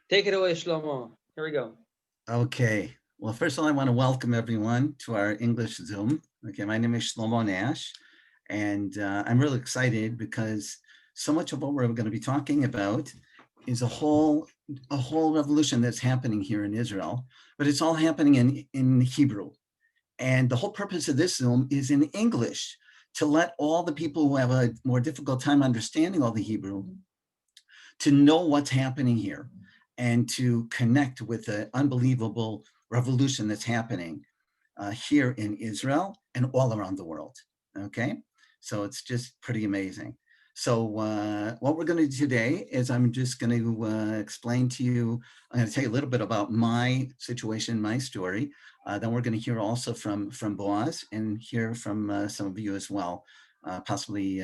Take it away, Shlomo. Here we go. Okay. Well, first of all, I want to welcome everyone to our English Zoom. Okay, my name is Shlomo Nash, and I'm really excited because so much of what we're going to be talking about is a whole revolution that's happening here in Israel, but it's all happening in Hebrew. And the whole purpose of this Zoom is in English to let all the people who have a more difficult time understanding all the Hebrew to know what's happening here and to connect with the unbelievable revolution that's happening here in Israel and all around the world. Okay, so it's just pretty amazing. So what we're going to do today is I'm just going to explain to you, I'm going to tell you a little bit about my situation, my story. Then we're going to hear also from Boaz and hear from some of you as well, possibly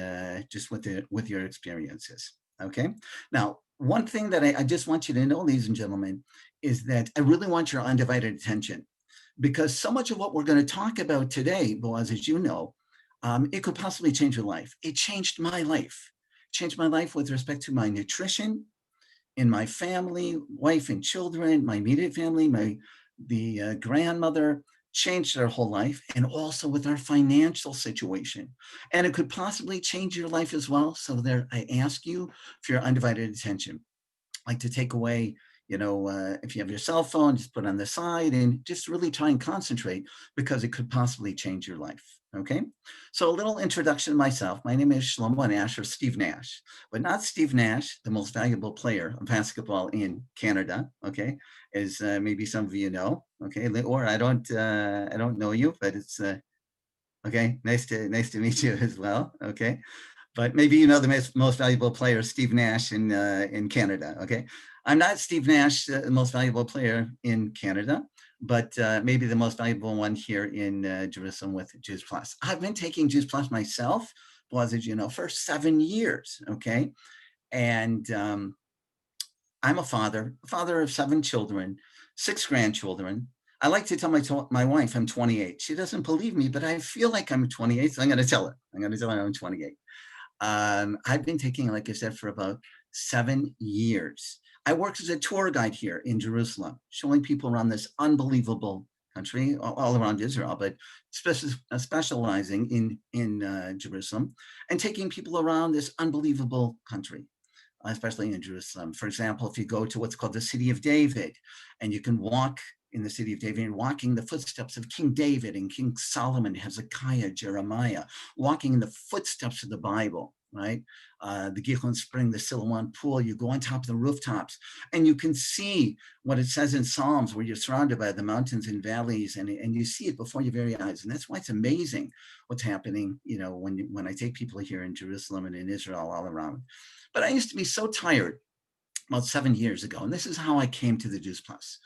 just with your experiences. Okay. Now, one thing that I just want you to know, ladies and gentlemen, is that I really want your undivided attention because so much of what we're going to talk about today, Boaz, as you know, it could possibly change your life. It changed my life. Changed my life with respect to my nutrition, in my family, wife and children, my immediate family, the grandmother, changed our whole life, and also with our financial situation. And it could possibly change your life as well. So there, I ask you for your undivided attention. Like to take away, if you have your cell phone, just put it on the side and just really try and concentrate because it could possibly change your life. Okay. So a little introduction to myself. My name is Shlomo Nash or Steve Nash, but not Steve Nash, the most valuable player of basketball in Canada. Okay. As maybe some of you know. Okay. Or I don't know you, but it's, okay. Nice to meet you as well. Okay, but maybe you know the most valuable player, Steve Nash in Canada. Okay, I'm not Steve Nash, the most valuable player in Canada, but maybe the most valuable one here in Jerusalem with Jews Plus. I've been taking Jews Plus myself, was as you know, for 7 years. Okay, and I'm a father of 7 children, 6 grandchildren. I like to tell my wife I'm 28. She doesn't believe me, but I feel like I'm 28, so I'm going to tell her. I'm going to tell her I'm 28. I've been taking, like I said, for about 7 years. I worked as a tour guide here in Jerusalem, showing people around this unbelievable country, all around Israel, but specializing in Jerusalem and taking people around this unbelievable country, especially in Jerusalem. For example, if you go to what's called the City of David, and you can walk in the City of David and walking the footsteps of King David and King Solomon, Hezekiah, Jeremiah, walking in the footsteps of the Bible, right? The Gihon Spring, the Siloam Pool, you go on top of the rooftops and you can see what it says in Psalms where you're surrounded by the mountains and valleys and you see it before your very eyes. And that's why it's amazing what's happening, when I take people here in Jerusalem and in Israel all around. But I used to be so tired about 7 years ago, and this is how I came to the Juice Plus.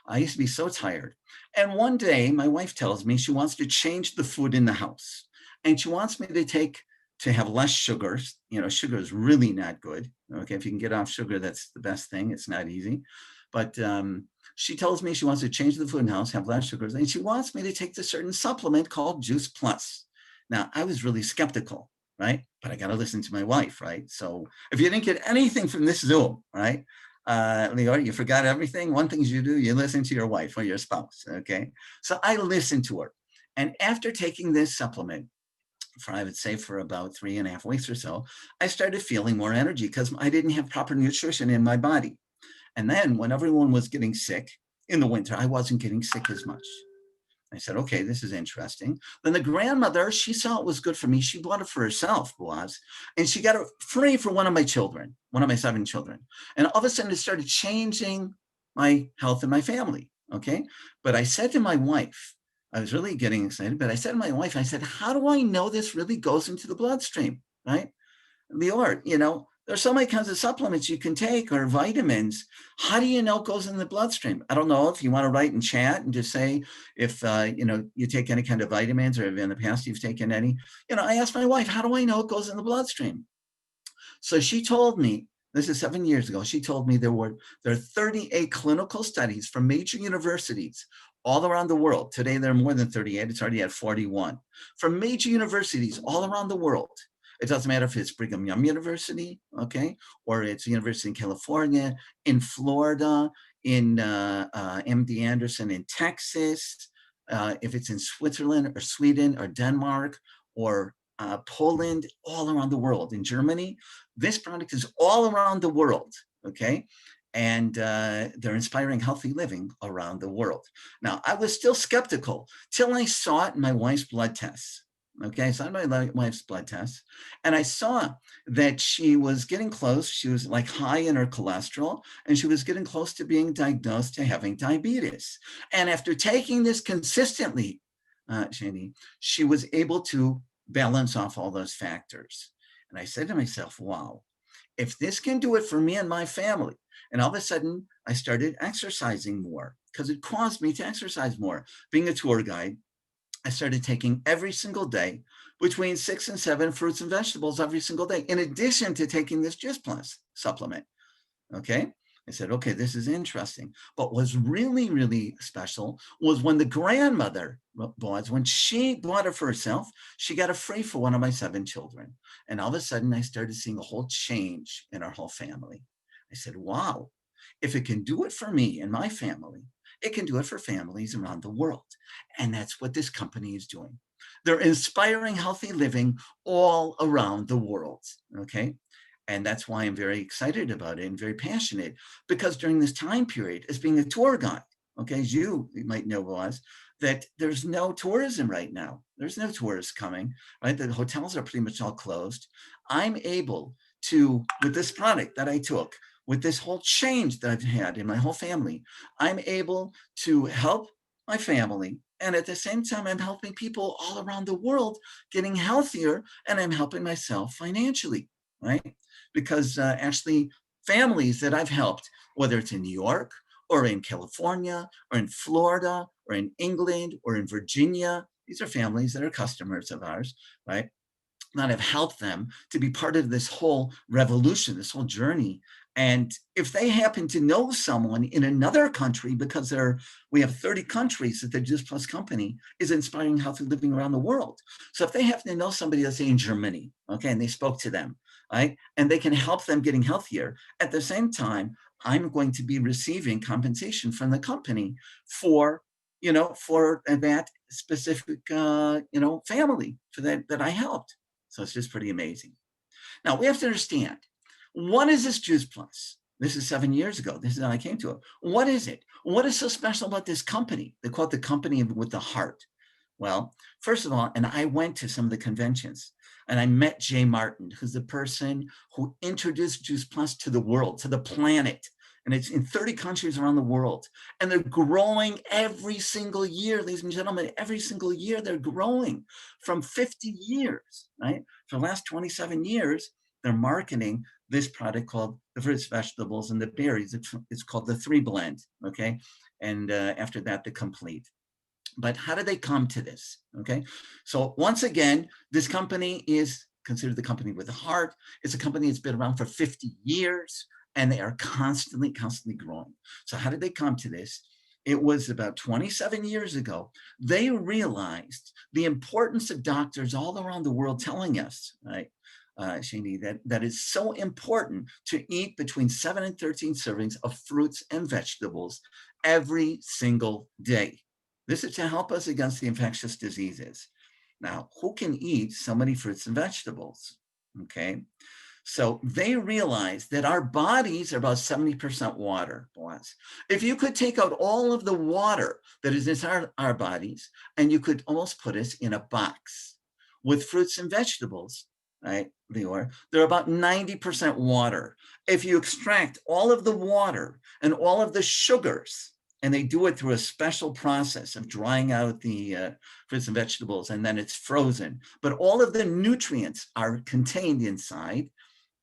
I used to be so tired. And one day, my wife tells me she wants to change the food in the house. And she wants me to have less sugars. Sugar is really not good. Okay, if you can get off sugar, that's the best thing. It's not easy. But she tells me she wants to change the food in the house, have less sugars, and she wants me to take this certain supplement called Juice Plus. Now, I was really skeptical, right? But I got to listen to my wife, right? So if you didn't get anything from this Zoom, right? Leo, you forgot everything. One thing you do, you listen to your wife or your spouse. Okay. So I listened to her. And after taking this supplement, I would say for about 3.5 weeks or so, I started feeling more energy because I didn't have proper nutrition in my body. And then when everyone was getting sick in the winter, I wasn't getting sick as much. I said, okay, this is interesting. Then the grandmother, she saw it was good for me. She bought it for herself, Boaz, and she got it free for one of my children, one of my 7 children. And all of a sudden it started changing my health and my family. Okay. But I said to my wife, I was really getting excited, but I said to my wife, I said, how do I know this really goes into the bloodstream? Right? Lior, there's so many kinds of supplements you can take or vitamins. How do you know it goes in the bloodstream? I don't know if you want to write in chat and just say if, you take any kind of vitamins or if in the past you've taken any. I asked my wife, how do I know it goes in the bloodstream? So she told me, this is 7 years ago, she told me there are 38 clinical studies from major universities all around the world. Today, there are more than 38. It's already at 41. From major universities all around the world. It doesn't matter if it's Brigham Young University, okay, or it's University in California, in Florida, in MD Anderson in Texas, if it's in Switzerland or Sweden or Denmark or Poland, all around the world. In Germany, this product is all around the world, okay? And they're inspiring healthy living around the world. Now, I was still skeptical till I saw it in my wife's blood tests. Okay, so I had my wife's blood tests, and I saw that she was getting close. She was like high in her cholesterol, and she was getting close to being diagnosed to having diabetes. And after taking this consistently, Shani, she was able to balance off all those factors. And I said to myself, wow, if this can do it for me and my family, and all of a sudden I started exercising more because it caused me to exercise more. Being a tour guide, I started taking every single day between 6 and 7 fruits and vegetables every single day, in addition to taking this Juice Plus supplement. Okay. I said, okay, this is interesting. But what's really, really special was when the grandmother was, when she bought it for herself, she got it free for one of my 7 children. And all of a sudden I started seeing a whole change in our whole family. I said, wow, if it can do it for me and my family, it can do it for families around the world. And that's what this company is doing. They're inspiring healthy living all around the world, okay? And that's why I'm very excited about it and very passionate, because during this time period, as being a tour guide, okay, as you might know, was that there's no tourism right now. There's no tourists coming, right? The hotels are pretty much all closed. I'm able to, with this product that I took, with this whole change that I've had in my whole family, I'm able to help my family. And at the same time, I'm helping people all around the world getting healthier, and I'm helping myself financially, right? Because actually families that I've helped, whether it's in New York or in California or in Florida or in England or in Virginia, these are families that are customers of ours, right? That have helped them to be part of this whole revolution, this whole journey. And if they happen to know someone in another country, because we have 30 countries that the Juice Plus company is inspiring healthy living around the world. So if they happen to know somebody, let's say in Germany, okay, and they spoke to them, right, and they can help them getting healthier, at the same time, I'm going to be receiving compensation from the company for that specific, family for that I helped. So it's just pretty amazing. Now we have to understand, what is this Juice Plus? This is 7 years ago. This is how I came to it. What is it? What is so special about this company? They call it the company with the heart. Well, first of all, and I went to some of the conventions and I met Jay Martin, who's the person who introduced Juice Plus to the world, to the planet. And it's in 30 countries around the world. And they're growing every single year, ladies and gentlemen, every single year they're growing from 50 years, right? For the last 27 years, they're marketing this product called the fruits, vegetables, and the berries. It's called the 3 blend, okay? And after that, the complete. But how did they come to this, okay? So once again, this company is considered the company with a heart. It's a company that's been around for 50 years, and they are constantly growing. So how did they come to this? It was about 27 years ago. They realized the importance of doctors all around the world telling us, right, Shani, that is so important to eat between 7 and 13 servings of fruits and vegetables every single day. This is to help us against the infectious diseases. Now, who can eat so many fruits and vegetables? Okay. So they realized that our bodies are about 70% water. If you could take out all of the water that is in our bodies, and you could almost put us in a box with fruits and vegetables, right, Leor, they're about 90% water. If you extract all of the water and all of the sugars, and they do it through a special process of drying out the fruits and vegetables, and then it's frozen, but all of the nutrients are contained inside,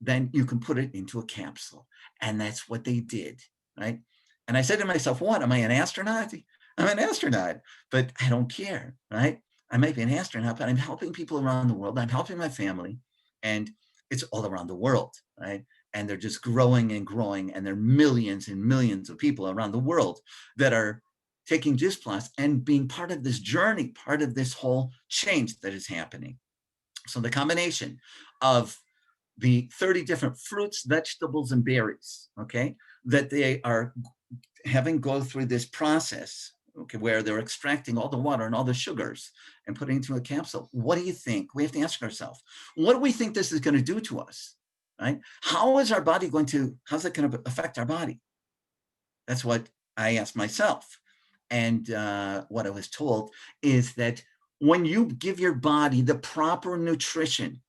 then you can put it into a capsule. And that's what they did, right? And I said to myself, what, am I an astronaut? I'm an astronaut, but I don't care, right? I might be an astronaut, but I'm helping people around the world. I'm helping my family, and it's all around the world, right? And they're just growing and growing, and there are millions and millions of people around the world that are taking Juice Plus and being part of this journey, part of this whole change that is happening. So the combination of the 30 different fruits, vegetables, and berries, okay, that they are having go through this process, okay, where they're extracting all the water and all the sugars and putting it into a capsule. What do you think? We have to ask ourselves, what do we think this is going to do to us, right? How's it going to affect our body? That's what I asked myself. And what I was told is that when you give your body the proper nutrition,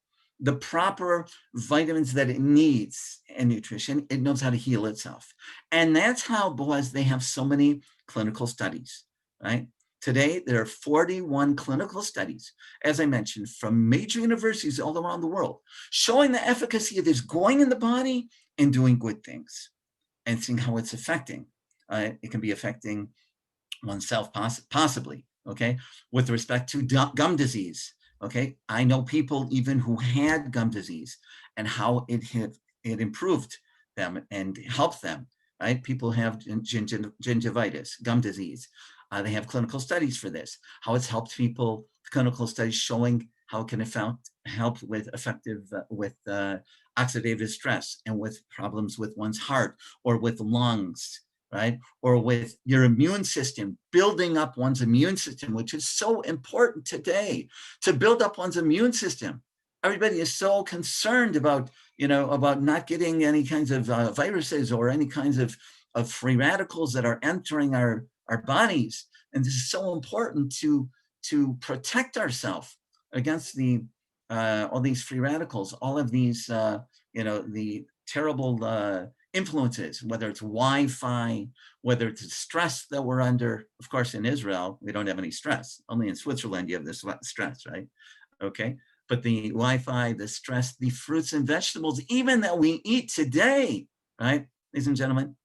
the proper vitamins that it needs and nutrition, it knows how to heal itself. And that's how, Boaz, they have so many clinical studies, right? Today, there are 41 clinical studies, as I mentioned, from major universities all around the world, showing the efficacy of this going in the body and doing good things and seeing how it's affecting. It can be affecting oneself possibly, okay, with respect to gum disease, okay. I know people even who had gum disease and how it improved them and helped them, right? People have gingivitis, gum disease. They have clinical studies for this, how it's helped people, clinical studies showing how it can help with oxidative stress and with problems with one's heart or with lungs, right? Or with your immune system, building up one's immune system, which is so important today, to build up one's immune system. Everybody is so concerned about, about not getting any kinds of viruses or any kinds of free radicals that are entering our bodies. And this is so important to protect ourselves against all these free radicals, all of these, the terrible influences, whether it's Wi-Fi, whether it's the stress that we're under. Of course, in Israel, we don't have any stress. Only in Switzerland, you have this stress, right? Okay. But the Wi-Fi, the stress, the fruits and vegetables, even that we eat today, right, ladies and gentlemen,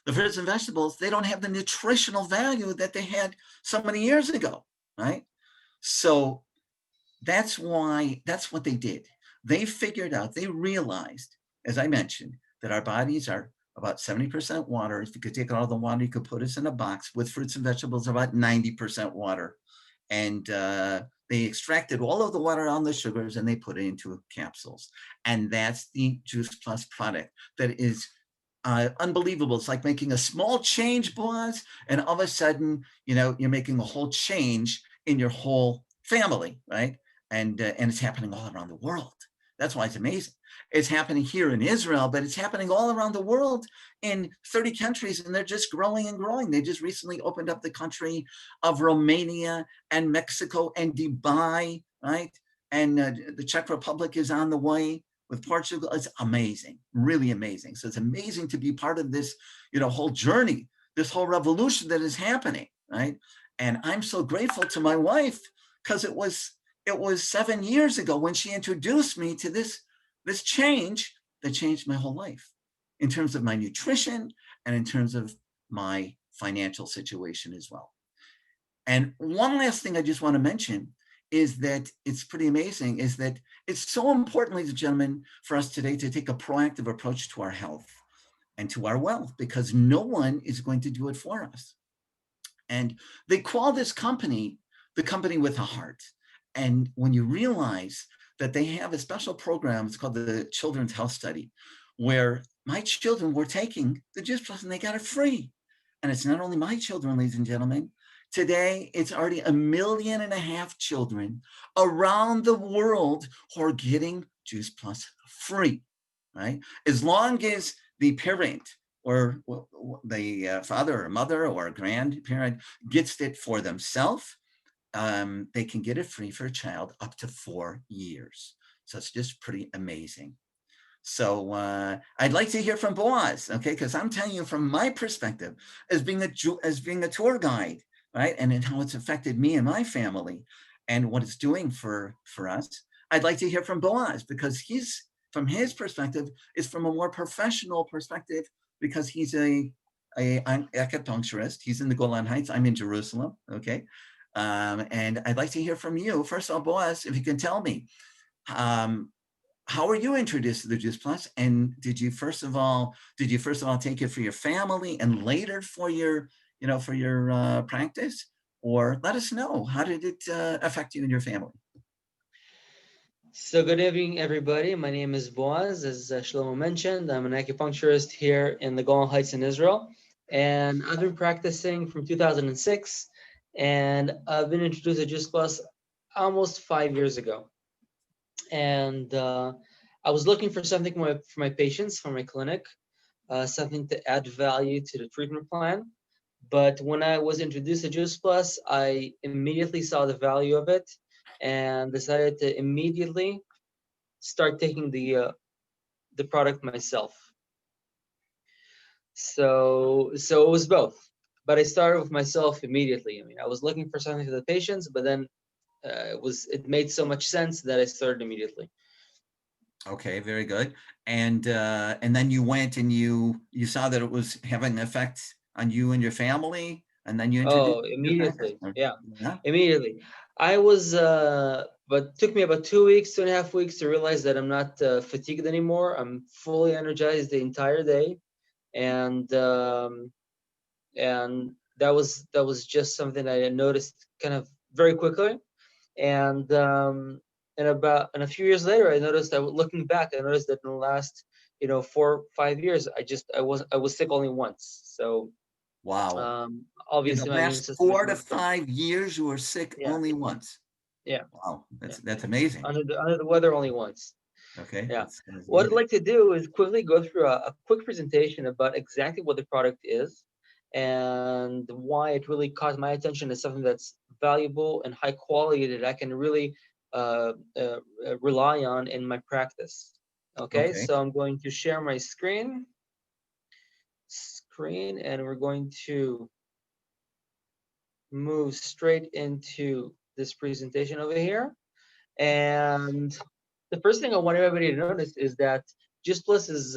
the fruits and vegetables, they don't have the nutritional value that they had so many years ago, right? So that's what they did. They figured out, they realized, as I mentioned, that our bodies are about 70% water. If you could take all the water, you could put us in a box. With fruits and vegetables, about 90% water. And they extracted all of the water on the sugars and they put it into capsules. And that's the Juice Plus product that is unbelievable. It's like making a small change, Boaz, and all of a sudden, you're making a whole change in your whole family, right? And it's happening all around the world. That's why it's amazing. It's happening here in Israel, but it's happening all around the world in 30 countries, and they're just growing and growing. They just recently opened up the country of Romania and Mexico and Dubai, right? And the Czech Republic is on the way with Portugal. It's amazing, really amazing. So it's amazing to be part of this, whole journey, this whole revolution that is happening, right? And I'm so grateful to my wife because it was 7 years ago when she introduced me to this change that changed my whole life in terms of my nutrition and in terms of my financial situation as well. And one last thing I just want to mention is that it's pretty amazing, is that it's so important, ladies and gentlemen, for us today to take a proactive approach to our health and to our wealth, because no one is going to do it for us. And they call this company the company with a heart. And when you realize that they have a special program, it's called the Children's Health Study, where my children were taking the Juice Plus and they got it free. And it's not only my children, ladies and gentlemen. Today, it's already 1.5 million children around the world who are getting Juice Plus free, right? As long as the parent or the father or mother or grandparent gets it for themselves, they can get it free for a child up to 4 years. So it's just pretty amazing. So I'd like to hear from Boaz, okay? Because I'm telling you from my perspective as being a tour guide, right? And how it's affected me and my family and what it's doing for us. I'd like to hear from Boaz because from his perspective, is from a more professional perspective because he's an acupuncturist. He's in the Golan Heights. I'm in Jerusalem, okay? And I'd like to hear from you. First of all, Boaz, if you can tell me, how were you introduced to the Juice Plus? And did you first of all take it for your family and later for your practice? Or let us know, how did it affect you and your family? So good evening, everybody. My name is Boaz. As Shlomo mentioned, I'm an acupuncturist here in the Golan Heights in Israel. And I've been practicing from 2006. And I've been introduced to Juice Plus almost 5 years ago. And I was looking for something for my patients, for my clinic, something to add value to the treatment plan. But when I was introduced to Juice Plus, I immediately saw the value of it and decided to immediately start taking the product myself. So it was both, but I started with myself immediately. I mean, I was looking for something for the patients, but then it made so much sense that I started immediately. Okay, very good. And then you went and you saw that it was having an effect on you and your family, and then you introduced Oh, it to your practice. immediately. Yeah, Yeah. immediately. I was, but it took me about 2 weeks, 2.5 weeks to realize that I'm not fatigued anymore. I'm fully energized the entire day, and that was just something I noticed kind of very quickly. And a few years later, I noticed that looking back, I noticed that in the last 4 5 years, I was sick only once. So Wow. In the obviously my immune last system is 4 to much better. 5 years, you were sick Yeah, only once. yeah, Wow, yeah. that's amazing. Under the weather only once. Okay, Yeah. that's What I'd amazing. like to do is quickly go through a quick presentation about exactly what the product is and why it really caught my attention as something that's valuable and high quality that I can really rely on in my practice. Okay, Okay. so I'm going to share my screen, and we're going to move straight into this presentation over here. And the first thing I want everybody to notice is that Juice Plus is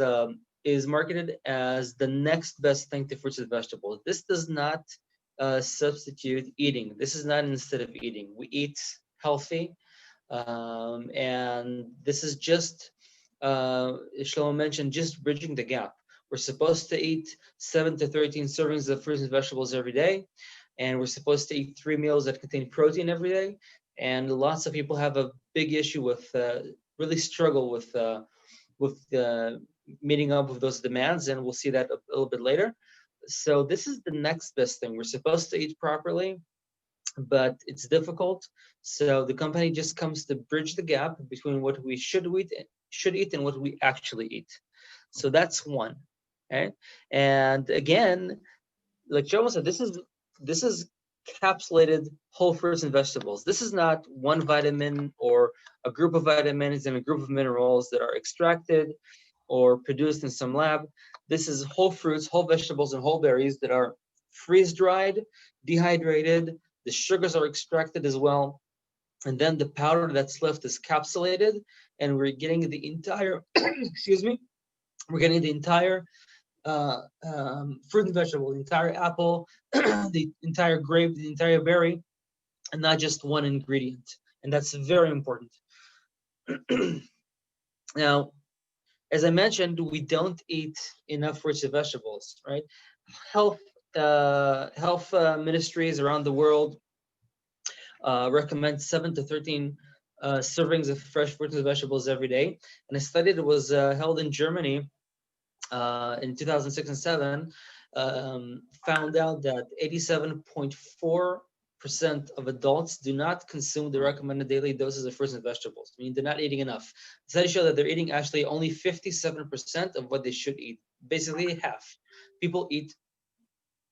marketed as the next best thing to fruits and vegetables. This does not substitute eating. This is not instead of eating. We eat healthy, and this is just, Shlomo mentioned, just bridging the gap. We're supposed to eat 7 to 13 servings of fruits and vegetables every day, and we're supposed to eat 3 meals that contain protein every day. And lots of people have a big issue with, really struggle with meeting up with those demands, and we'll see that a little bit later. So this is the next best thing. We're supposed to eat properly, but it's difficult. So the company just comes to bridge the gap between what we should eat and what we actually eat. So that's one. Okay. And again, like Joe said, this is capsulated whole fruits and vegetables. This is not one vitamin or a group of vitamins and a group of minerals that are extracted or produced in some lab. This is whole fruits, whole vegetables, and whole berries that are freeze dried, dehydrated. The sugars are extracted as well. And then the powder that's left is capsulated, and we're getting the entire, excuse me, we're getting the entire fruit and vegetable, the entire apple, the entire grape, the entire berry, and not just one ingredient. And that's very important. Now, as I mentioned, we don't eat enough fruits and vegetables, right? Health ministries around the world recommend 7 to 13 servings of fresh fruits and vegetables every day. And a study that was held in Germany in 2006 and 7 found out that 87.4% of adults do not consume the recommended daily doses of fruits and vegetables. I mean, they're not eating enough. The study showed that they're eating actually only 57% of what they should eat. Basically half. People eat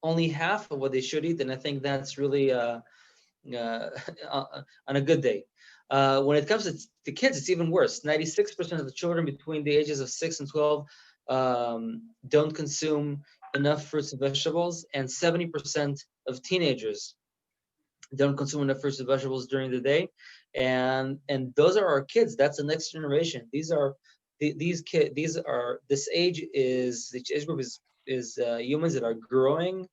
only half of what they should eat, and I think that's really on a good day. When it comes to kids, it's even worse. 96% of the children between the ages of 6 and 12 don't consume enough fruits and vegetables, and 70% of teenagers don't consume enough fruits and vegetables during the day. And those are our kids. That's the next generation. These kids. This age group is humans that are growing,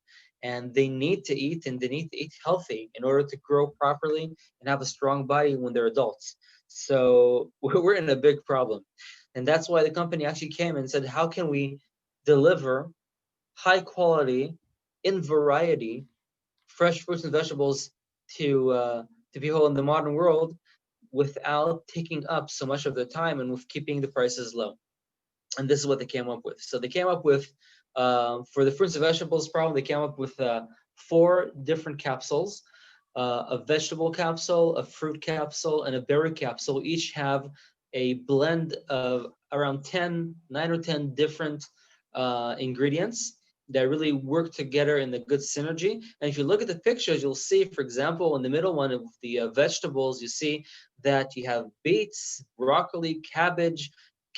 and they need to eat, and they need to eat healthy in order to grow properly and have a strong body when they're adults. So we're in a big problem. And that's why the company actually came and said, how can we deliver high quality, in variety, fresh fruits and vegetables to people in the modern world without taking up so much of their time and with keeping the prices low. And this is what they came up with. So they came up with, for the fruits and vegetables problem, they came up with 4 different capsules, a vegetable capsule, a fruit capsule, and a berry capsule. Each have a blend of around 9 or 10 different ingredients that really work together in the good synergy. And if you look at the pictures, you'll see, for example, in the middle one of the vegetables, you see that you have beets, broccoli, cabbage,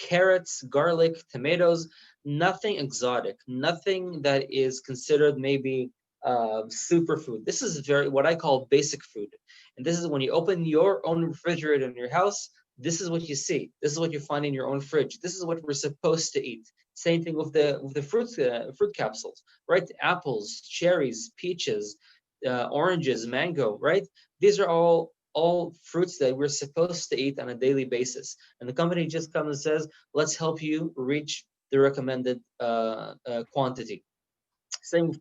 carrots, garlic, tomatoes, nothing exotic, nothing that is considered maybe superfood. This is very what I call basic food. And this is when you open your own refrigerator in your house, this is what you see. This is what you find in your own fridge. This is what we're supposed to eat. Same thing with the fruit capsules, right? Apples, cherries, peaches, oranges, mango, right? These are all fruits that we're supposed to eat on a daily basis. And the company just comes and says, let's help you reach the recommended quantity. Same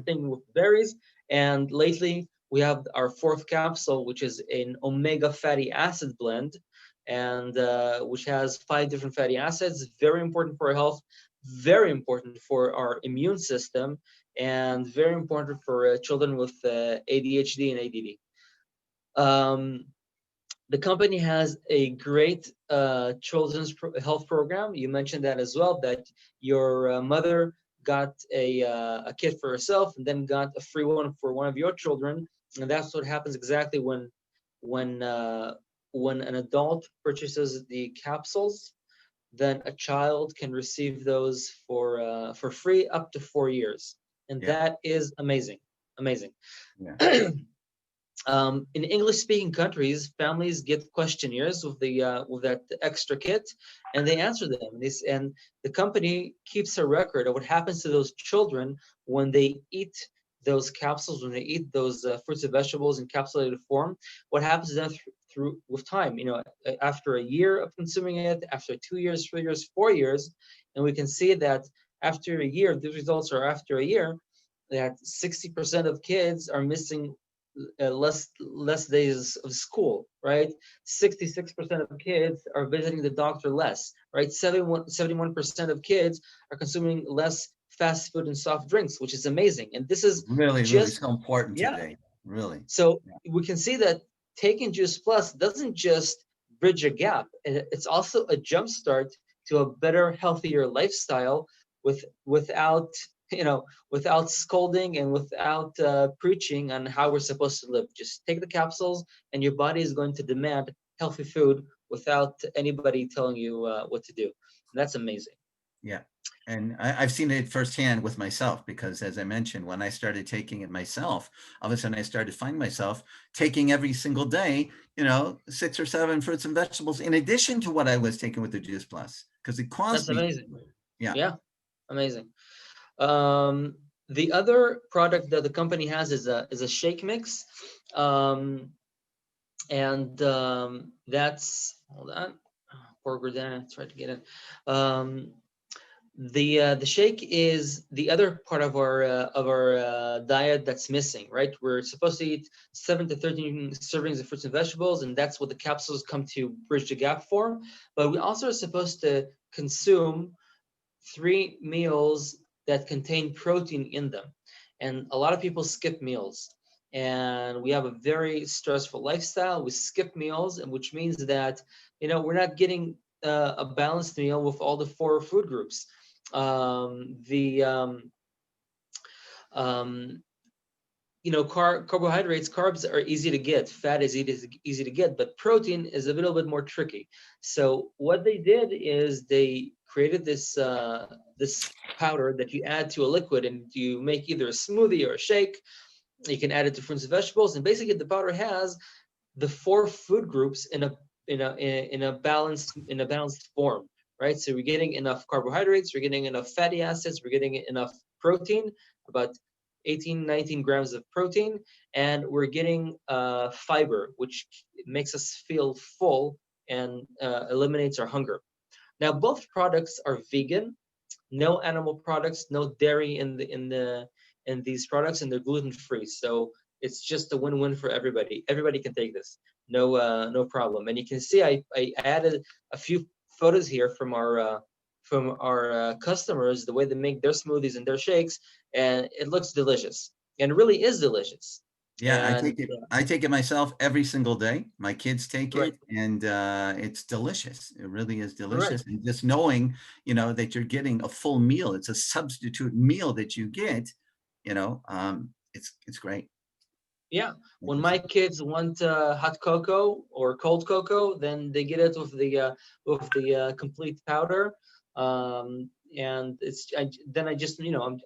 thing with berries. And lately, we have our 4th capsule, which is an omega fatty acid blend, and which has 5 different fatty acids. Very important for our health, very important for our immune system, and very important for children with ADHD and ADD. The company has a great children's health program. You mentioned that as well, that your mother got a kit for herself and then got a free one for one of your children. And that's what happens exactly when an adult purchases the capsules, then a child can receive those for free up to 4 years. And Yeah. that is amazing, amazing. Yeah. In English-speaking countries, families get questionnaires with that extra kit, and they answer them. And the company keeps a record of what happens to those children when they eat those capsules, when they eat those fruits and vegetables in capsulated form. What happens to them through with time? After a year of consuming it, after 2 years, 3 years, 4 years, and we can see that after a year, the results are after a year, that 60% of kids are missing less days of school, right? 66% of kids are visiting the doctor less, right? 71% of kids are consuming less fast food and soft drinks, which is amazing. And this is Really just, so important yeah. today. Really. So Yeah. we can see that taking Juice Plus doesn't just bridge a gap, it's also a jumpstart to a better, healthier lifestyle without without scolding and without preaching on how we're supposed to live. Just take the capsules, and your body is going to demand healthy food without anybody telling you what to do. And that's amazing. Yeah. And I've seen it firsthand with myself, because as I mentioned, when I started taking it myself, all of a sudden I started to find myself taking every single day, 6 or 7 fruits and vegetables in addition to what I was taking with the Juice Plus, because it caused That's me. amazing. Yeah. Yeah, amazing. The other product that the company has is a shake mix, and that's, hold on, poor Gordana, tried to get it. The shake is the other part of our diet that's missing, right? We're supposed to eat 7 to 13 servings of fruits and vegetables, and that's what the capsules come to bridge the gap for. But we also are supposed to consume 3 meals that contain protein in them. And a lot of people skip meals. And we have a very stressful lifestyle. We skip meals, and which means that we're not getting a balanced meal with all the 4 food groups. Carbohydrates, carbs are easy to get, fat is easy to get, but protein is a little bit more tricky. So what they did is they created this powder that you add to a liquid, and you make either a smoothie or a shake. You can add it to fruits and vegetables, and basically the powder has the 4 food groups in a balanced form, right? So we're getting enough carbohydrates, we're getting enough fatty acids, we're getting enough protein, about 18, 19 grams of protein, and we're getting fiber, which makes us feel full and eliminates our hunger. Now, both products are vegan, no animal products, no dairy in these products, and they're gluten free. So it's just a win-win for everybody. Everybody can take this. no problem. And you can see I added a few photos here from our customers, the way they make their smoothies and their shakes, and it looks delicious, and it really is delicious. Yeah, And I take it myself every single day. My kids take right, it, and it's delicious. It really is right. delicious. And just knowing, that you're getting a full meal, it's a substitute meal that you get, it's great. Yeah, Like when you my said. kids want hot cocoa or cold cocoa, then they get it with the complete powder, and then I just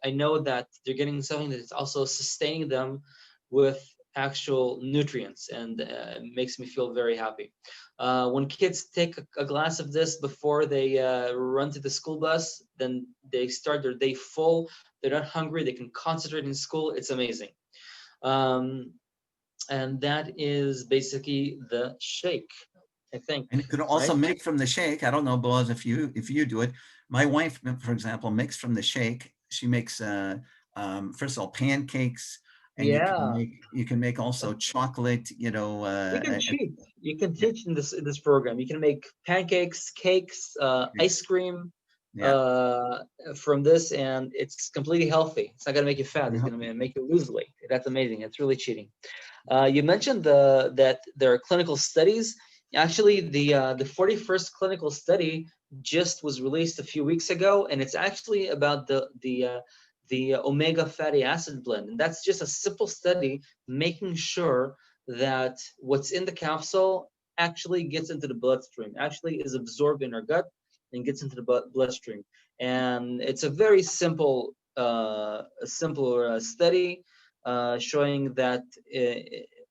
I know that they're getting something that's also sustaining them with actual nutrients, and it makes me feel very happy. When kids take a glass of this before they run to the school bus, then they start their day full. They're not hungry. They can concentrate in school. It's amazing. Um, and that is basically the shake, I think, And you can also right? make from the shake. I don't know, Boaz, if you do it. My wife, for example, makes from the shake. She makes first of all pancakes, and Yeah, you can make also chocolate. you can cheat. You can teach in this program. You can make pancakes, cakes, ice Yes. cream Yeah. uh, from this, and it's completely healthy. It's not gonna make you fat. Very It's gonna healthy. make you lose weight. That's amazing. It's really cheating. You mentioned that there are clinical studies. Actually, the 41st clinical study just was released a few weeks ago, and it's actually about the omega fatty acid blend, and that's just a simple study making sure that what's in the capsule actually gets into the bloodstream, actually is absorbed in our gut and gets into the bloodstream. And it's a very a simple study showing that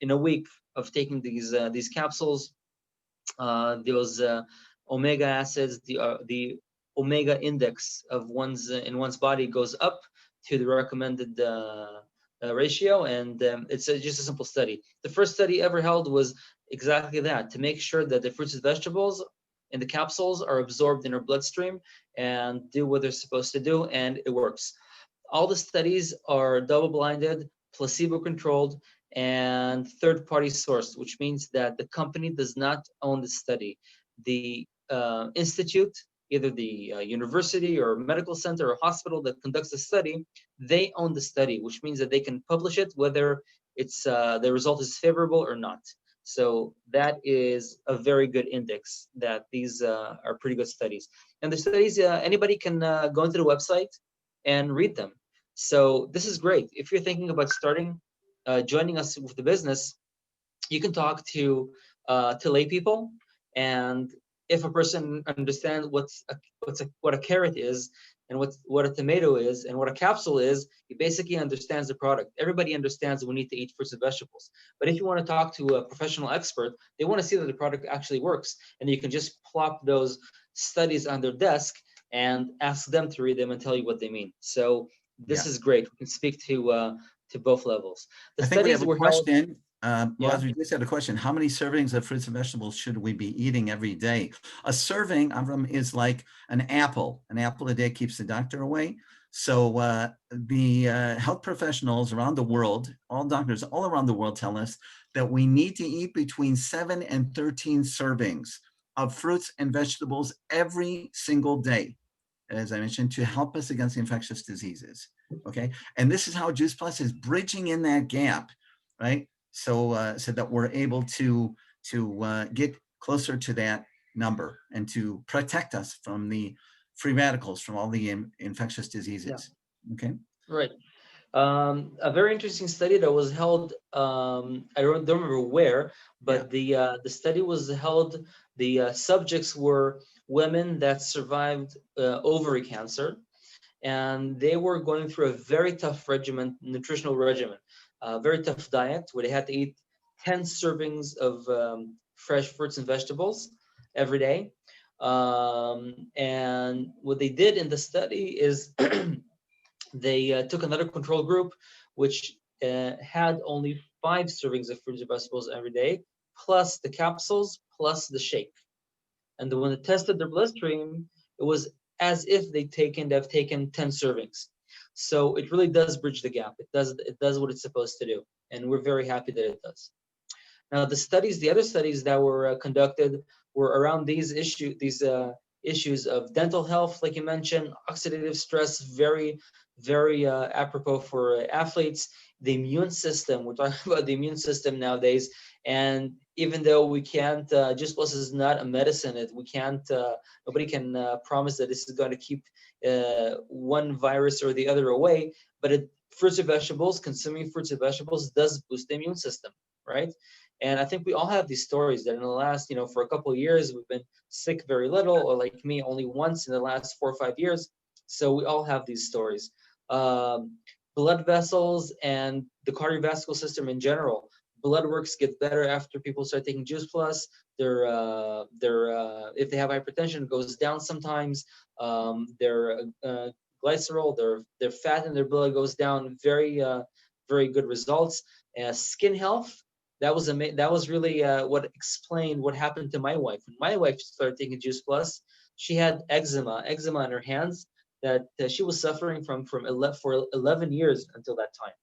in a week of taking these capsules, those omega acids, the omega index of one's in one's body goes up to the recommended ratio, and it's just a simple study. The first study ever held was exactly that, to make sure that the fruits and vegetables in the capsules are absorbed in our bloodstream and do what they're supposed to do, and it works. All the studies are double-blinded, placebo-controlled, and third-party sourced, which means that the company does not own the study. The institute, either the university or medical center or hospital that conducts the study, they own the study, which means that they can publish it whether it's the result is favorable or not. So that is a very good index that these are pretty good studies. And the studies, anybody can go into the website and read them. So this is great. If you're thinking about starting, joining us with the business, you can talk to lay people, and if a person understands what a carrot is, and what a tomato is, and what a capsule is, he basically understands the product. Everybody understands that we need to eat fruits and vegetables. But if you want to talk to a professional expert, they want to see that the product actually works, and you can just plop those studies on their desk and ask them to read them and tell you what they mean. So this Yeah. is great. We can speak to both levels. The I think we have studies a were held. question. Yeah. Well, we just had a question. How many servings of fruits and vegetables should we be eating every day? A serving, Avram, is like an apple. An apple a day keeps the doctor away. So the health professionals around the world, all doctors all around the world tell us that we need to eat between 7 and 13 servings of fruits and vegetables every single day, as I mentioned, to help us against infectious diseases. Okay. And this is how Juice Plus is bridging in that gap, right? So that we're able to get closer to that number and to protect us from the free radicals, from all the infectious Yeah. diseases. Okay. Right. A very interesting study that was held. I don't remember where, Yeah. but the study was held. The subjects were women that survived ovary cancer, and they were going through a very tough nutritional regimen, a very tough diet where they had to eat 10 servings of fresh fruits and vegetables every day. And what they did in the study is they took another control group, which had only 5 servings of fruits and vegetables every day, plus the capsules, plus the shake. And when they tested their bloodstream, it was as if they've taken 10 servings. So it really does bridge the gap. It does what it's supposed to do, and we're very happy that it does. Now, the other studies that were conducted were around these issues of dental health, like you mentioned, oxidative stress, very apropos for athletes. The immune system, we're talking about the immune system nowadays, and even though we can't, Juice Plus is not a medicine. We can't, nobody can promise that this is going to keep one virus or the other away. But fruits and vegetables, consuming fruits and vegetables does boost the immune system, right? And I think we all have these stories that in the last, for a couple of years, we've been sick very little, or like me, only once in the last 4 or 5 years. So we all have these stories. Blood vessels and the cardiovascular system in general. Blood works get better after people start taking Juice Plus. If they have hypertension, it goes down sometimes. Their glycerol, their fat in their blood goes down. Very good results. Skin health. That was really what explained what happened to my wife. When my wife started taking Juice Plus, she had eczema in her hands that she was suffering from for 11 years until that time,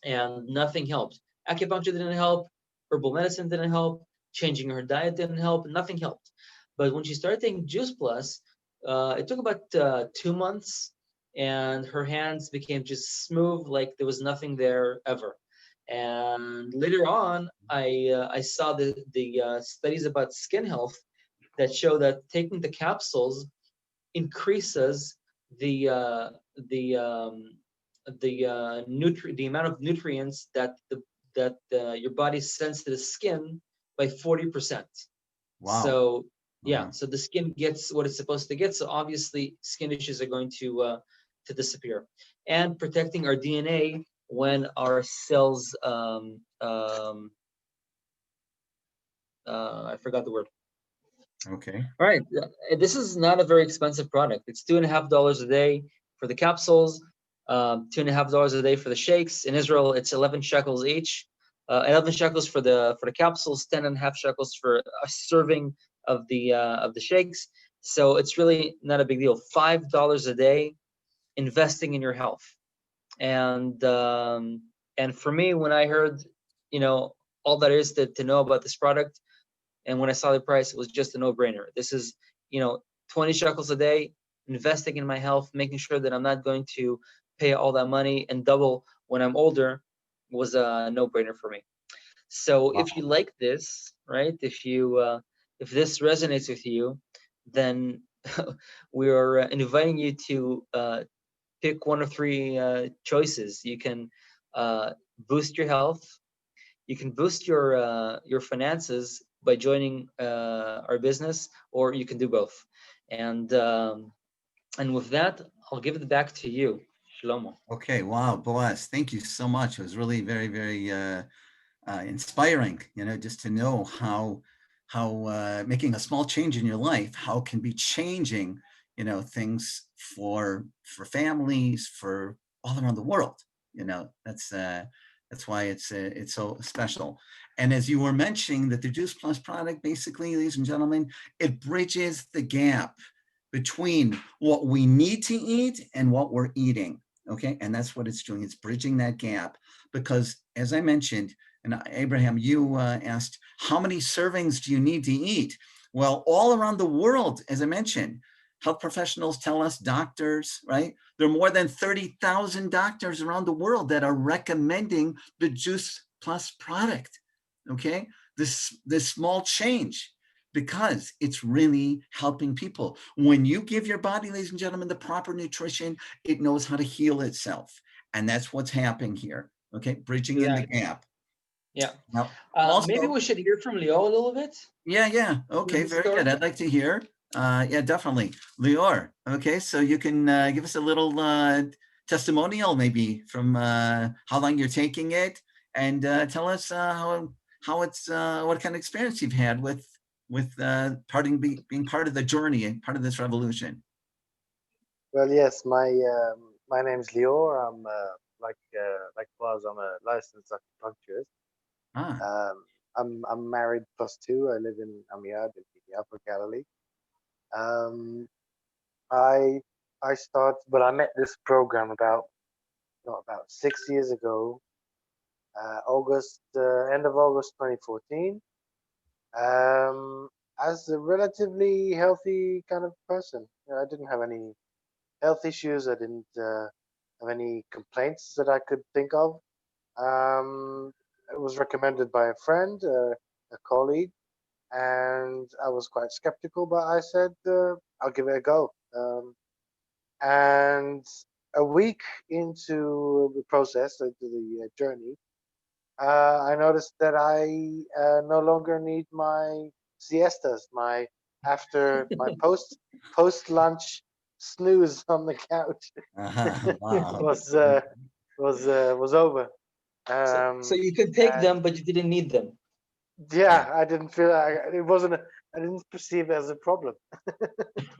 and nothing helped. Acupuncture didn't help, herbal medicine didn't help, changing her diet didn't help, nothing helped. But when she started taking Juice Plus, it took about 2 months, and her hands became just smooth, like there was nothing there ever. And later on, I saw the studies about skin health that show that taking the capsules increases the uh, the um, the amount of nutrients that your body sends to the skin by 40%. Wow. So yeah, Wow. so the skin gets what it's supposed to get. So obviously, skin issues are going to disappear. And protecting our DNA when our cells I forgot the word. Okay. All right. This is not a very expensive product. It's $2.50 a day for the capsules, $2.50 a day for the shakes. In Israel, it's 11 shekels each. 11 shekels for the capsules, 10.5 shekels for a serving of the shakes. So it's really not a big deal. $5 a day investing in your health. And for me, when I heard, all that is to know about this product, and when I saw the price, it was just a no-brainer. This is, 20 shekels a day, investing in my health, making sure that I'm not going to pay all that money and double when I'm older was a no-brainer for me. So if you Wow. like this, right? If this resonates with you, then we are inviting you to pick one of three choices. You can boost your health, you can boost your finances by joining our business, or you can do both. And with that, I'll give it back to you, Shlomo. Okay. Wow. Boaz, thank you so much. It was really very, very inspiring, just to know how making a small change in your life, how it can be changing, things for families, for all around the world. That's why it's so special. And as you were mentioning, that the Juice Plus product, basically, ladies and gentlemen, it bridges the gap between what we need to eat and what we're eating. Okay, and that's what it's doing. It's bridging that gap because, as I mentioned, and Abraham, you asked, how many servings do you need to eat? Well, all around the world, as I mentioned, health professionals tell us, doctors, right? There are more than 30,000 doctors around the world that are recommending the Juice Plus product, okay? This small change, because it's really helping people. When you give your body, ladies and gentlemen, the proper nutrition, it knows how to heal itself. And that's what's happening here, okay? Bridging in the Exactly. gap. Yeah. Now, Maybe also, we should hear from Leo a little bit yeah. in Okay, his very good. story. I'd like to hear. Yeah, definitely. Lior, okay, so you can give us a little testimonial maybe from how long you're taking it, and tell us how it's what kind of experience you've had with being part of the journey and part of this revolution. Well, yes, my name is Lior. I'm like was I'm a licensed acupuncturist. Ah, I'm married plus two. I live in Amiad in the Upper Galilee. Um, I I started, but I met this program about 6 years ago. end of August 2014. As a relatively healthy kind of person, I didn't have any health issues. I didn't have any complaints that I could think of. It was recommended by a friend, a colleague, and I was quite skeptical, but I said I'll give it a go. And a week into the process, into the journey, I noticed that I no longer need my siestas, my after my post lunch snooze on the couch Wow. was was over. So you could take And them, but you didn't need them. yeah, I didn't feel it wasn't. I didn't perceive it as a problem.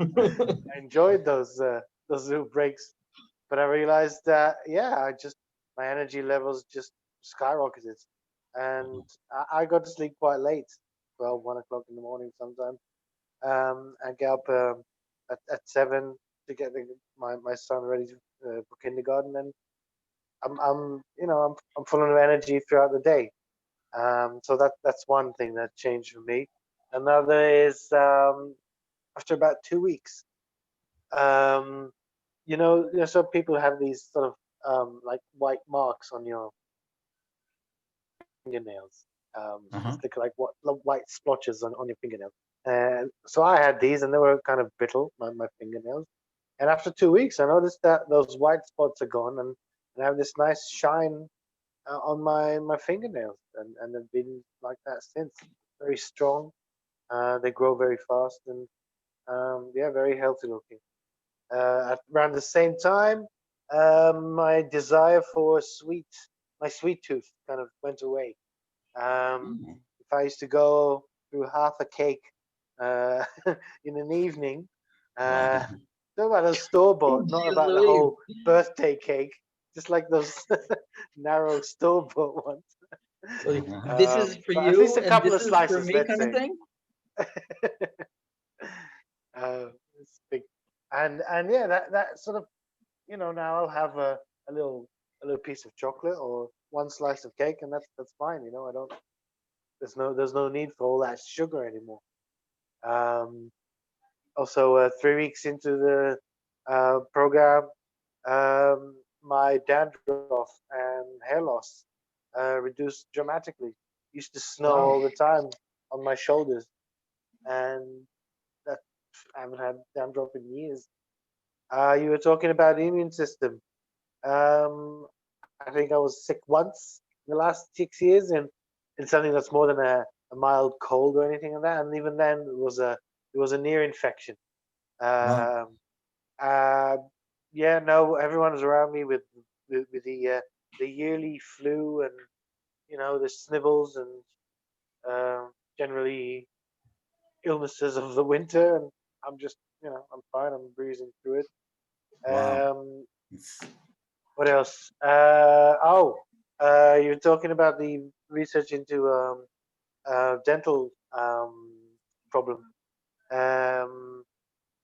I enjoyed those little breaks, but I realized that yeah, my energy levels just skyrocketed, and I got to sleep quite late, 12, 1 o'clock in the morning sometimes. I get up at 7 to get my son ready for kindergarten, and I'm full of energy throughout the day. So that's one thing that changed for me. Another is after about 2 weeks. Um, some people have these sort of like white marks on your fingernails. Uh-huh. It's like white splotches on your fingernails. And so I had these, and they were kind of brittle, my fingernails. And after 2 weeks, I noticed that those white spots are gone, and I have this nice shine on my fingernails, and they've been like that since. Very strong. They grow very fast, and yeah, very healthy looking. At around the same time, my desire for my sweet tooth kind of went away. Mm. If I used to go through half a cake uh, in an evening, Wow. not about a store bought, not Jeez about the Louise. whole birthday cake, just like those narrow store bought ones. Like, Uh-huh. this is for But at least you a and couple this of is for slices, me, let's kind of say. thing. It's big, and yeah, that sort of now I'll have a little a little piece of chocolate or one slice of cake, and that's fine. I don't. There's no need for all that sugar anymore. Um, Also, 3 weeks into the program, my dandruff and hair loss reduced dramatically. Used to snow Wow. all the time on my shoulders, and that I haven't had dandruff in years. You were talking about the immune system. Um, I think I was sick once in the last 6 years, and it's something that's more than a mild cold or anything like that. And even then, it was a near infection. Wow. Um, uh, yeah, no, everyone was around me with the yearly flu and the snivels and generally illnesses of the winter, and I'm just I'm fine. I'm breezing through it. Wow. Um, It's, what else? You're talking about the research into dental problem, um,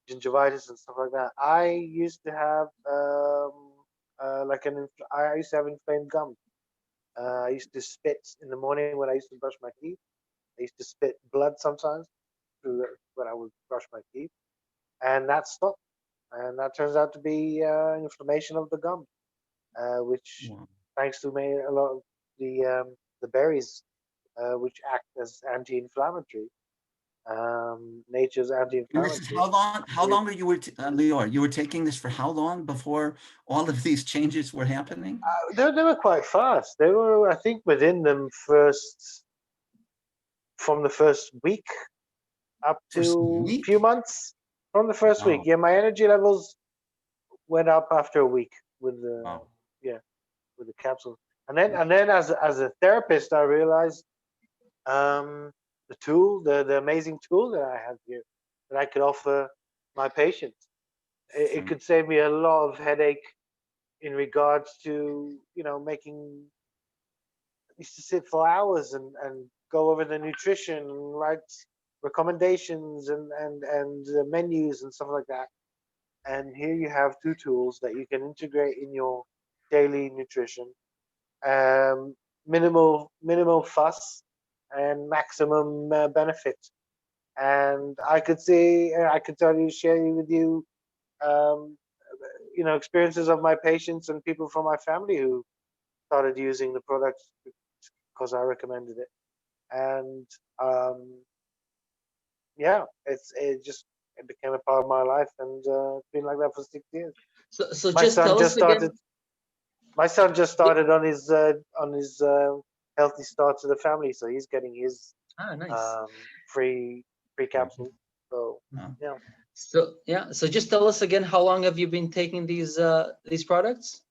gingivitis and stuff like that. I used to have I used to have inflamed gums. I used to spit in the morning when I used to brush my teeth. I used to spit blood sometimes when I would brush my teeth, and that stopped. And that turns out to be inflammation of the gum, which, wow. thanks to me, a lot of the berries, which act as anti-inflammatory, nature's And this is anti-inflammatory. how long are you Lior, you were taking this for how long before all of these changes were happening? They were quite fast. They were, I think, within them from the first week up First to a few week? months. From the first week, Wow. yeah, my energy levels went up after a week with the Wow. yeah with the capsule. And then as a therapist, I realized the amazing tool that I have here that I could offer my patients. It could save me a lot of headache in regards to making. I used to sit for hours and go over the nutrition, write recommendations and menus and stuff like that. And here you have two tools that you can integrate in your daily nutrition. Um, minimal fuss and maximum benefit. And I could share with you, um, experiences of my patients and people from my family who started using the product because I recommended it. And yeah, it became a part of my life, and it's been like that for 6 years. So My just son tell just us again. started. My son just started on his healthy start to the family, so he's getting his Ah, nice. um, free capsules. So Oh, yeah, So yeah, so just tell us again, how long have you been taking these products?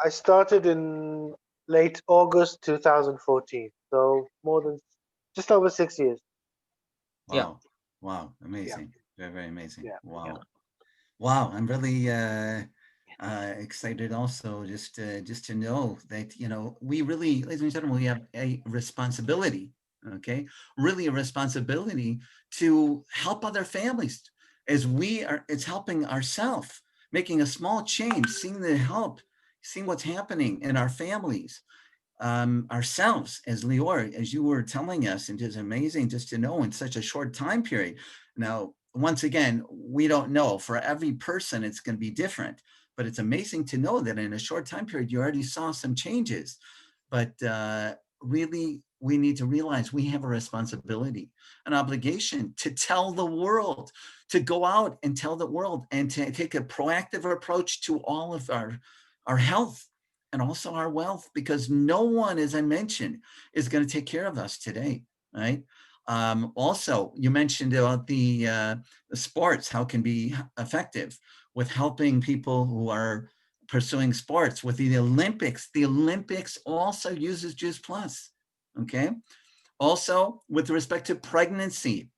I started in late August 2014, so more than just over 6 years. Yeah, wow. Wow. Yeah, Amazing. Very, very amazing. yeah, yeah. Wow. Wow. I'm really excited also just to know that, we really, ladies and gentlemen, we have a responsibility, okay? Really a responsibility to help other families as it's helping ourselves, making a small change, seeing the help, seeing what's happening in our families, ourselves, as Lior, as you were telling us, and it's amazing just to know in such a short time period. Now, once again, we don't know. For every person, it's going to be different, but it's amazing to know that in a short time period, you already saw some changes. But really, we need to realize we have a responsibility, an obligation to tell the world, to go out and tell the world, and to take a proactive approach to all of our health and also our wealth, because no one, as I mentioned, is going to take care of us today, right? Also, you mentioned about the sports, how it can be effective with helping people who are pursuing sports with the Olympics. The Olympics also uses Juice Plus, okay? Also, with respect to pregnancy,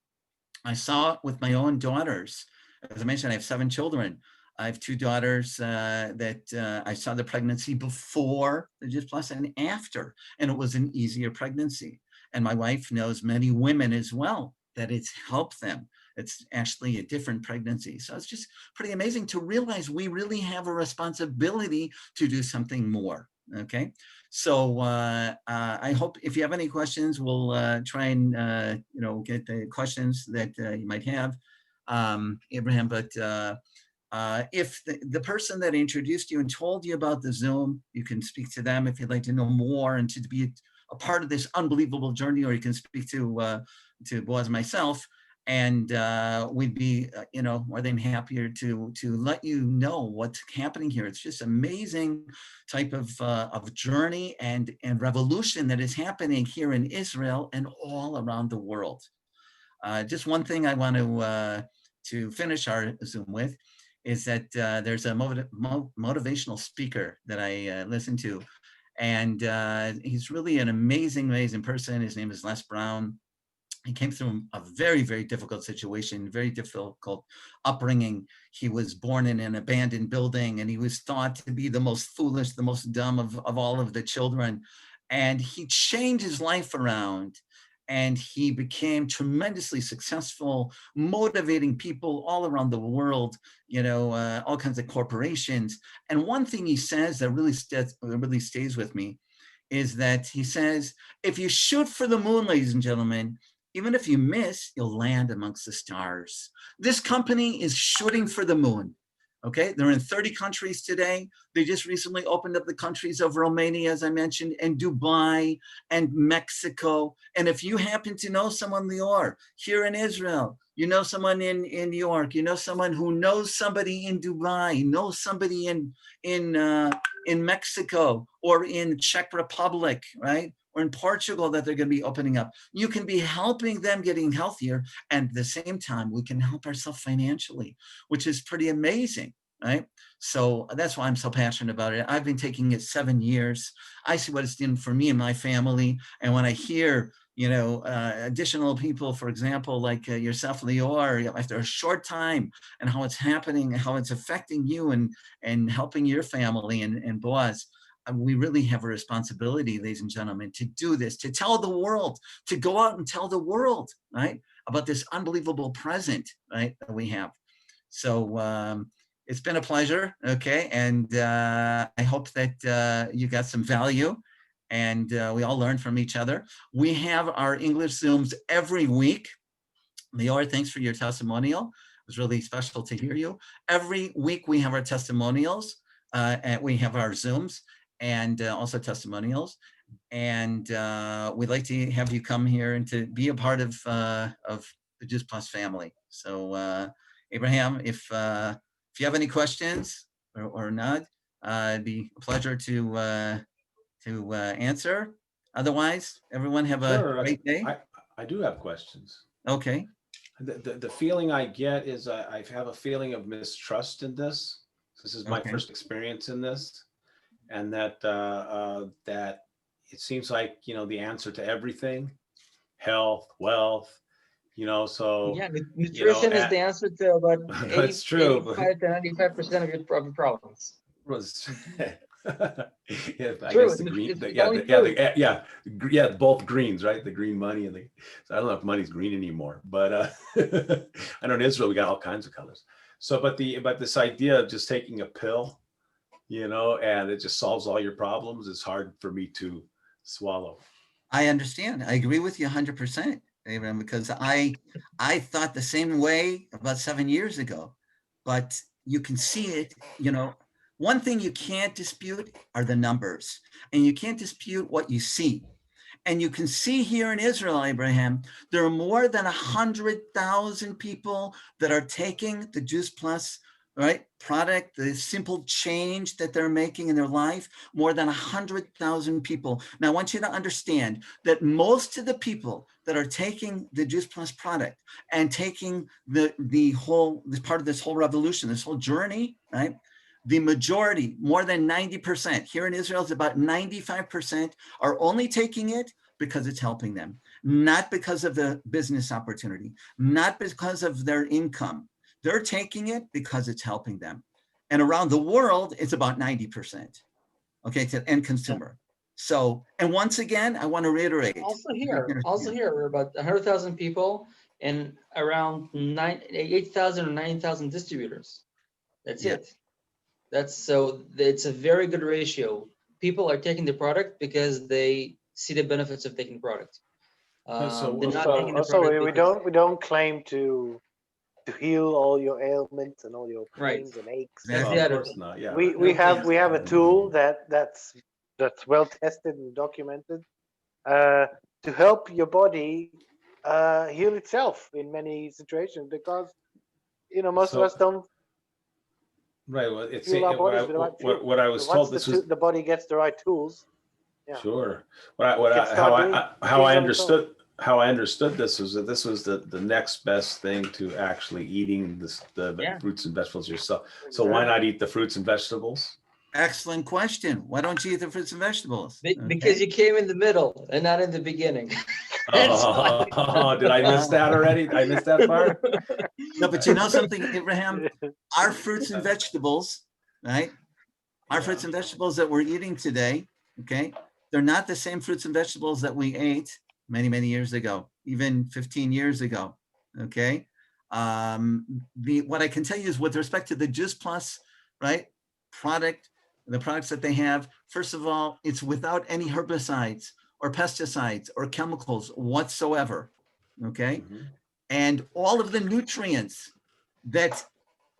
I saw it with my own daughters. As I mentioned, I have 7 children. I have 2 daughters that I saw the pregnancy before the Juice Plus and after, and it was an easier pregnancy. And my wife knows many women as well that it's helped them. It's actually a different pregnancy. So it's just pretty amazing to realize we really have a responsibility to do something more. Okay. So I hope if you have any questions, we'll try and get the questions that you might have, Abraham. But if the person that introduced you and told you about the Zoom, you can speak to them if you'd like to know more and to be a part of this unbelievable journey, or you can speak to Boaz myself, and we'd be more than happier to let you know what's happening here. It's just amazing type of journey and revolution that is happening here in Israel and all around the world. Just one thing I want to finish our Zoom with is that there's a motivational speaker that I listen to, and he's really an amazing person. His name is Les Brown. He came through a very, very difficult situation, very difficult upbringing. He was born in an abandoned building, and he was thought to be the most foolish, the most dumb of all of the children. And he changed his life around, and he became tremendously successful, motivating people all around the world, all kinds of corporations. And one thing he says that really stays with me is that he says, if you shoot for the moon, ladies and gentlemen, even if you miss, you'll land amongst the stars. This company is shooting for the moon. Okay, they're in 30 countries today. They just recently opened up the countries of Romania, as I mentioned, and Dubai and Mexico. And if you happen to know someone, Lior, here in Israel, you know someone in New York, you know someone who knows somebody in Dubai, knows somebody in Mexico or in Czech Republic, right? Or in Portugal that they're going to be opening up. You can be helping them getting healthier. And at the same time, we can help ourselves financially, which is pretty amazing, right? So that's why I'm so passionate about it. I've been taking it 7 years. I see what it's doing for me and my family. And when I hear, additional people, for example, like yourself, Lior, after a short time, and how it's happening, how it's affecting you and helping your family and Boaz, we really have a responsibility, ladies and gentlemen, to do this, to tell the world, to go out and tell the world, right, about this unbelievable present, right, that we have. So it's been a pleasure, okay, and I hope that you got some value. and we all learn from each other. We have our English Zooms every week. Lior, thanks for your testimonial. It was really special to hear you. Every week we have our testimonials, and we have our Zooms, and also testimonials. And we'd like to have you come here and to be a part of the Juice Plus family. So Abraham, if you have any questions or not, it'd be a pleasure to answer. Otherwise, everyone have a Sure, great day. I do have questions. Okay. The feeling I get is I have a feeling of mistrust in this. This is my Okay. first experience in this, and that that it seems like, you know, the answer to everything, health, wealth, you know, so Yeah, nutrition is the answer to about That's true. 85 to 95% of your problems. was yeah, I True, guess the green, it's yeah, only true. yeah, both greens, right? The green money and the, so I don't know if money's green anymore, but I know in Israel we got all kinds of colors. So, but this idea of just taking a pill, you know, and it just solves all your problems is hard for me to swallow. I understand. I agree with you 100%, Abraham, because I thought the same way about 7 years ago, but you can see it, you know. One thing you can't dispute are the numbers, and you can't dispute what you see. And you can see here in Israel, Abraham, there are more than 100,000 people that are taking the Juice Plus, right, product, the simple change that they're making in their life, more than 100,000 people. Now, I want you to understand that most of the people that are taking the Juice Plus product and taking this part of this whole revolution, this whole journey, right, the majority, more than 90%, here in Israel, it's about 95%, are only taking it because it's helping them, not because of the business opportunity, not because of their income. They're taking it because it's helping them. And around the world, it's about 90%, okay, to end consumer. So, and once again, I want to reiterate. Also here, we're about 100,000 people and around 8,000 or 9,000 distributors. That's Yeah. it. It's a very good ratio. People are taking the product because they see the benefits of taking the product. So They're not Also, taking the also product we because- don't claim to heal all your ailments and all your Right. pains and aches. That's Well, the of other course thing. not. Yeah. We No, have a tool that's well tested and documented to help your body heal itself in many situations, because most of So- us don't Right. Well, it's fuel our bodies with the right fuel. what I was So once told. This was the body gets the right tools. Yeah. sure. How I understood this was that this was the next best thing to actually eating the Yeah. fruits and vegetables yourself. So why not eat the fruits and vegetables? Excellent question. Why don't you eat the fruits and vegetables? Because you came in the middle and not in the beginning. Oh, did I miss that already? I missed that part. No, but you know something, Abraham? Our fruits and vegetables, right? Our Yeah. fruits and vegetables that we're eating today, okay? They're not the same fruits and vegetables that we ate many, many years ago, even 15 years ago, okay? What I can tell you is with respect to the Juice Plus, right, product, the products that they have, first of all, it's without any herbicides or pesticides or chemicals whatsoever, okay? Mhm. And all of the nutrients that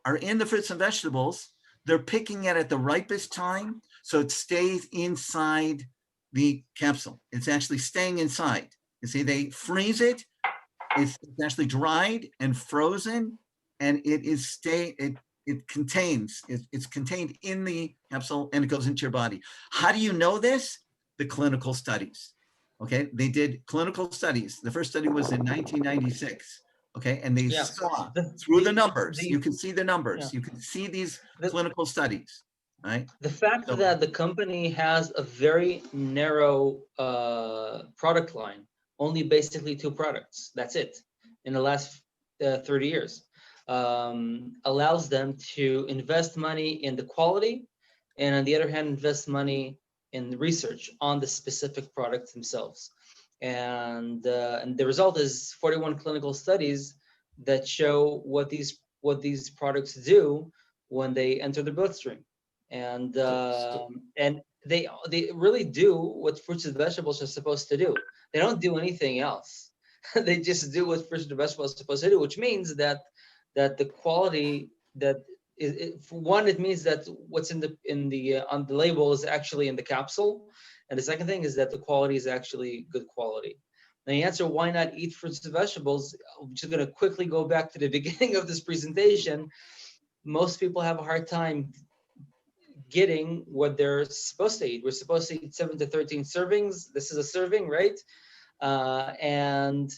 are in the fruits and vegetables, they're picking it at the ripest time, so it stays inside the capsule. It's actually staying inside. You see, they freeze it, it's actually dried and frozen, and it's contained in the capsule, and it goes into your body. How do you know this? The clinical studies. Okay, they did clinical studies. The first study was in 1996. Okay, and they Yeah. saw The- through the the- numbers. the- You can see the numbers. Yeah. You can see these The- clinical studies, right? The fact So- that the company has a very narrow product line, only basically 2 products, that's it, in the last 30 years, allows them to invest money in the quality, and on the other hand, invest money in the research on the specific products themselves. And the result is 41 clinical studies that show what these products do when they enter the bloodstream. And they really do what fruits and vegetables are supposed to do. They don't do anything else. They just do what fruits and vegetables are supposed to do, which means that the quality that for one, it means that what's in the on the label is actually in the capsule, and the second thing is that the quality is actually good quality. Now, the answer why not eat fruits and vegetables, I'm just going to quickly go back to the beginning of this presentation. Most people have a hard time getting what they're supposed to eat. We're supposed to eat 7 to 13 servings. This is a serving, right? And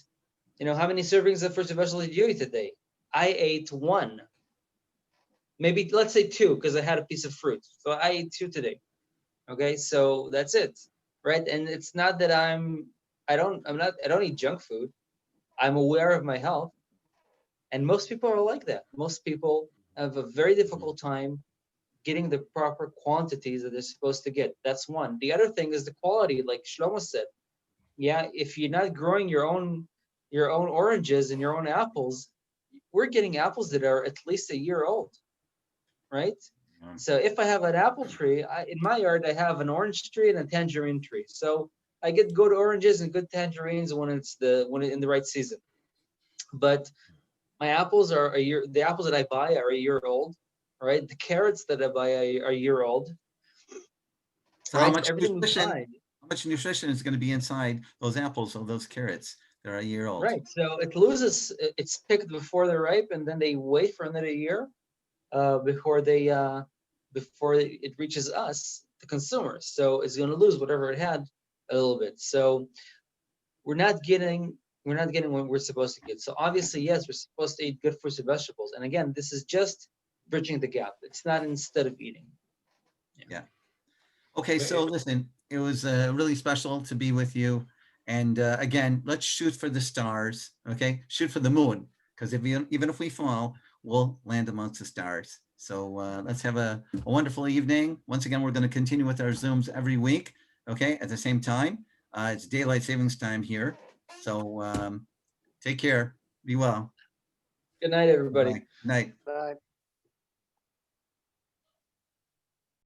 how many servings of fruits and vegetables did you eat today? I ate 1. Maybe let's say 2 because I had a piece of fruit. So I ate 2 today. Okay, so that's it, right? And it's not that I don't eat junk food. I'm aware of my health, and most people are like that. Most people have a very difficult time getting the proper quantities that they're supposed to get. That's one. The other thing is the quality, like Shlomo said. Yeah, if you're not growing your own oranges and your own apples, we're getting apples that are at least a year old, right? So if I have an apple tree, in my yard, I have an orange tree and a tangerine tree. So I get good oranges and good tangerines when it's in the right season. But my apples are a year. The apples that I buy are a year old, right? The carrots that I buy are a year old. So Right? how much Everything nutrition? inside. How much nutrition is going to be inside those apples or those carrots that are a year old? Right. So it's picked before they're ripe, and then they wait for another year before it reaches us, the consumers. So it's going to lose whatever it had a little bit. So we're not getting what we're supposed to get. So obviously, yes, we're supposed to eat good fruits and vegetables. And again, this is just bridging the gap. It's not instead of eating. Yeah. Okay, so listen, it was really special to be with you. And again, let's shoot for the stars, okay? Shoot for the moon, because even if we fall, we'll land amongst the stars. So let's have a wonderful evening. Once again, we're going to continue with our Zooms every week, okay, at the same time. It's daylight savings time here. So take care. Be well. Good night, everybody. Bye. Night. Bye.